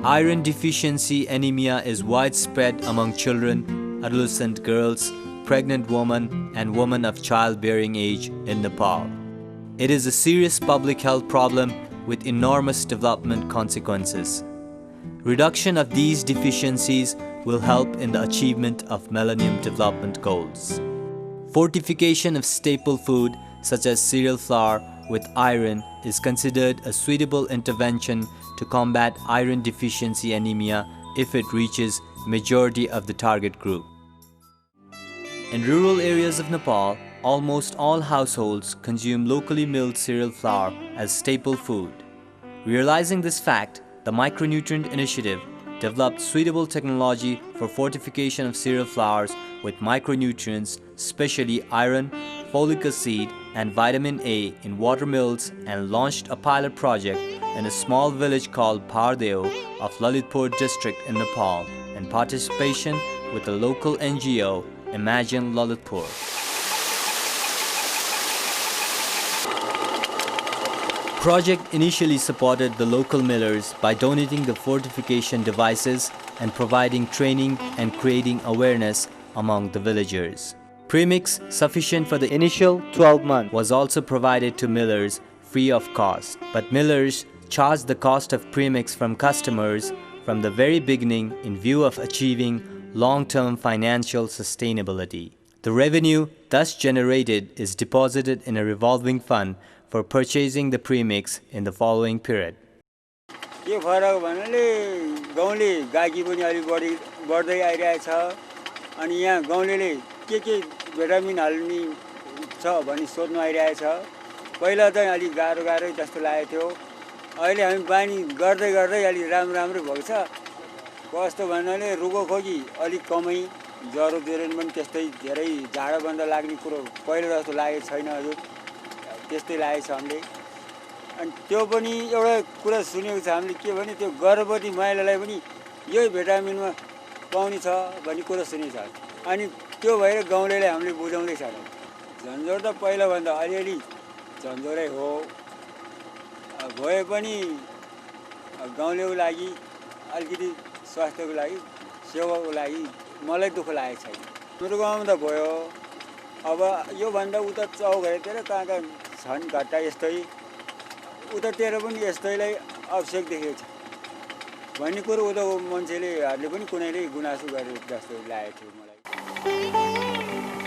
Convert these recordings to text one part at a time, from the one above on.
Iron deficiency anemia is widespread among children, adolescent girls, pregnant women, and women of childbearing age in Nepal. It is a serious public health problem with enormous development consequences. Reduction of these deficiencies will help in the achievement of Millennium Development Goals. Fortification of staple food such as cereal flour with iron is considered a suitable intervention to combat iron deficiency anemia if it reaches majority of the target group. In rural areas of Nepal, almost all households consume locally milled cereal flour as staple food. Realizing this fact, the Micronutrient Initiative developed suitable technology for fortification of cereal flours with micronutrients, especially iron, folic acid, and vitamin A in water mills and launched a pilot project in a small village called Pardeo of Lalitpur district in Nepal in participation with a local NGO, Imagine Lalitpur. Project initially supported the local millers by donating the fortification devices and providing training and creating awareness among the villagers. Premix sufficient for the initial 12 months was also provided to millers free of cost, but millers charged the cost of premix from customers from the very beginning in view of achieving long-term financial sustainability. The revenue thus generated is deposited in a revolving fund for purchasing the premix in the following period. के फरक भन्नाले गाउँले गागी पनि अलि बढ्दै आइरहेछ अनि यहाँ गाउँलेले के भिटामिन हाल्ने छ भनी सोध्नु आइरहेछ पहिला चाहिँ अलि गाह्रो जस्तो लागेको थियो अहिले हामी बानी गर्दै गर्दै अलि राम्रो भएको छ कस्तो भन्नाले रुगो खोकी अलि कमै ज्वरो ज्वरेन पनि त्यस्तै धेरै झाडा बन्द लाग्ने कुरो पहिला जस्तो लागेको छैन हजुर त्यस्तै लागेको छ हामीले अनि त्यो पनि एउटा कुरा सुनेको छ हामीले के भने त्यो गर्भवती महिलालाई पनि यही भिटामिनमा पाउने छ भन्ने कुरा सुनेको छ अनि त्यो भएर गाउँलेले हामीले बुझाउँदै छ झन्झट त पहिला भन्दा अलिअलि झन्झटै हो भए पनि गाउँलेको लागि अलिकति स्वास्थ्यको लागि सेवाको लागि मलाई दुःख लागेको छैन मेरो गाउँमा त भयो अब यो भन्दा उता चौघरतिर कहाँ छन् घट्टा यस्तै उतातिर पनि यस्तैलाई आवश्यक देखेको छ भन्ने कुरो उताको मान्छेले पनि कुनैले गुनासो गरे जस्तो लागेको थियो मलाई.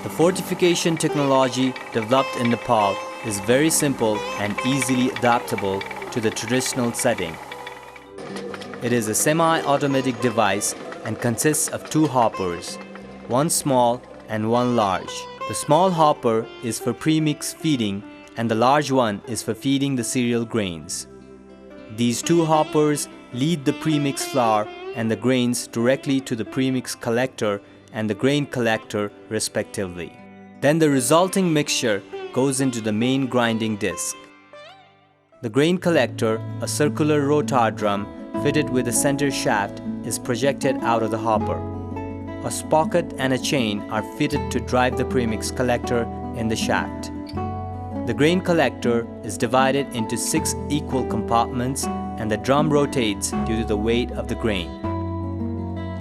The fortification technology developed in Nepal is very simple and easily adaptable to the traditional setting. It is a semi-automatic device and consists of two hoppers, one small and one large. The small hopper is for premix feeding and the large one is for feeding the cereal grains. These two hoppers lead the premix flour and the grains directly to the premix collector and the grain collector respectively. Then the resulting mixture goes into the main grinding disc. The grain collector, a circular rotar drum fitted with a center shaft, is projected out of the hopper. A sprocket and a chain are fitted to drive the premix collector in the shaft. The grain collector is divided into 6 equal compartments and the drum rotates due to the weight of the grain.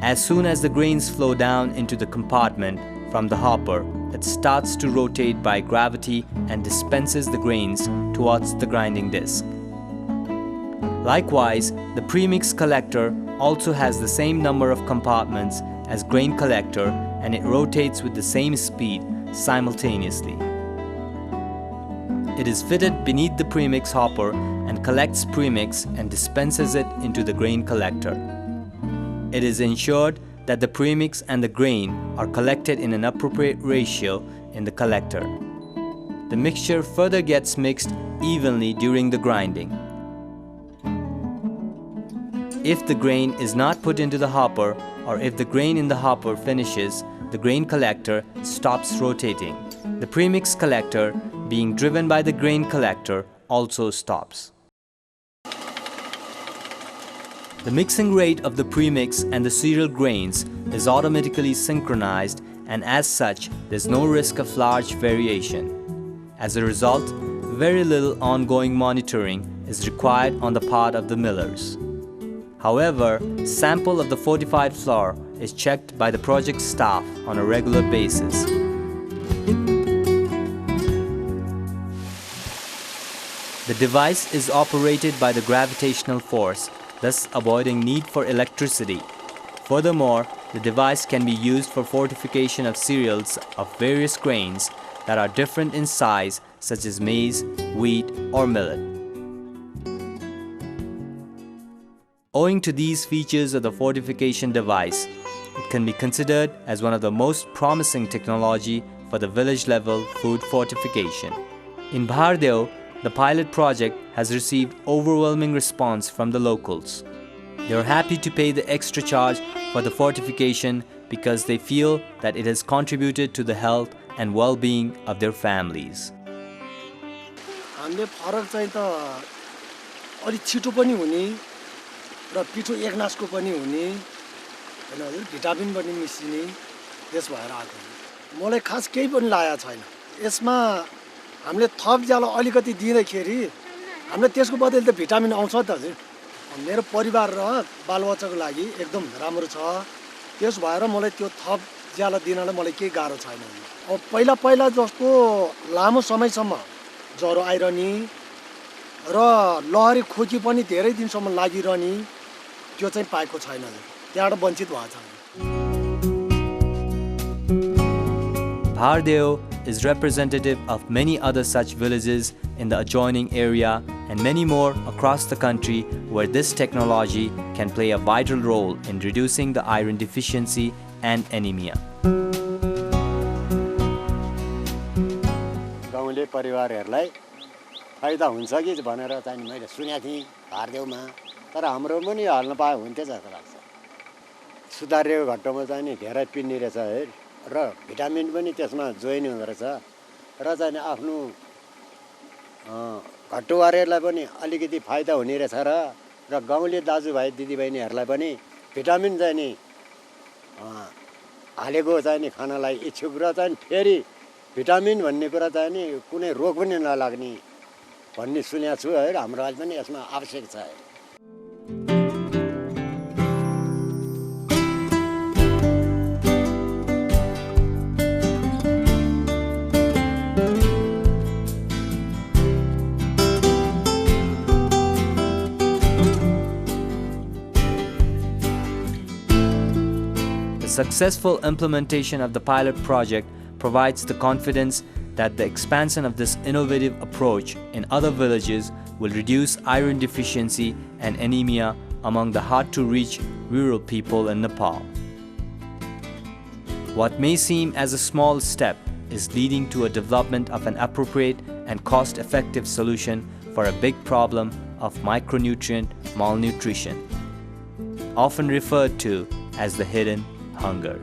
As soon as the grains flow down into the compartment from the hopper, it starts to rotate by gravity and dispenses the grains towards the grinding disc. Likewise, the premix collector also has the same number of compartments as grain collector and it rotates with the same speed simultaneously. It is fitted beneath the premix hopper and collects premix and dispenses it into the grain collector. It is ensured that the premix and the grain are collected in an appropriate ratio in the collector. The mixture further gets mixed evenly during the grinding. If the grain is not put into the hopper or if the grain in the hopper finishes, the grain collector stops rotating. The premix collector, being driven by the grain collector, also stops. The mixing rate of the premix and the cereal grains is automatically synchronized and as such, there's no risk of large variation. As a result, very little ongoing monitoring is required on the part of the millers. However, sample of the fortified flour is checked by the project staff on a regular basis. The device is operated by the gravitational force, thus avoiding need for electricity. Furthermore, the device can be used for fortification of cereals of various grains that are different in size, such as maize, wheat, or millet. Owing to these features of the fortification device, it can be considered as one of the most promising technology for the village-level food fortification. In Bhardeo, the pilot project has received overwhelming response from the locals. They are happy to pay the extra charge for the fortification because they feel that it has contributed to the health and well-being of their families. हामीले फरक चाहिँ त अलि छिटो पनि हुने र पिठो एक नासको पनि हुने हैन हजुर भिटामिन पनि मिसिने त्यस भएर आएको मलाई खास केही पनि लागेको छैन यसमा हामीले थप ज्याला अलिकति दिँदाखेरि हामीले त्यसको बदली त भिटामिन आउँछ त हजुर मेरो परिवार र बालबच्चाको लागि एकदम राम्रो छ त्यस भएर मलाई त्यो थप ज्याला दिनलाई मलाई केही गाह्रो छैन अब पहिला जस्तो लामो समयसम्म ज्वरो आइरहने र लहरी खोकी पनि धेरै दिनसम्म लागिरहने त्यो चाहिँ पाएको छैन त्यहाँबाट वञ्चित भएको छ Bhardeo is representative of many other such villages in the adjoining area and many more across the country where this technology can play a vital role in reducing the iron deficiency and anemia. गाउँले परिवारहरूलाई फाइदा हुन्छ कि भनेर चाहिँ मैले सुनेको थिएँ भारदेउमा तर हाम्रो पनि हाल्न पाए हुन्थ्यो जस्तो लाग्छ सुधारिएको घट्टोमा चाहिँ नि धेरै पिन्ने रहेछ है र भिटामिन पनि त्यसमा जोइन हुँदो रहेछ र चाहिँ आफ्नो घट्टुवारीहरूलाई पनि अलिकति फाइदा हुने रहेछ र गाउँले दाजुभाइ दिदीबहिनीहरूलाई पनि भिटामिन चाहिँ नि हालेको चाहिँ नि खानालाई इच्छुक र चाहिँ फेरि भिटामिन भन्ने कुरा चाहिँ नि कुनै रोग पनि नलाग्ने भन्ने सुनेको छु है हाम्रो लागि पनि यसमा आवश्यक छ है The successful implementation of the pilot project provides the confidence that the expansion of this innovative approach in other villages will reduce iron deficiency and anemia among the hard-to-reach rural people in Nepal. What may seem as a small step is leading to a development of an appropriate and cost-effective solution for a big problem of micronutrient malnutrition, often referred to as the hidden hunger.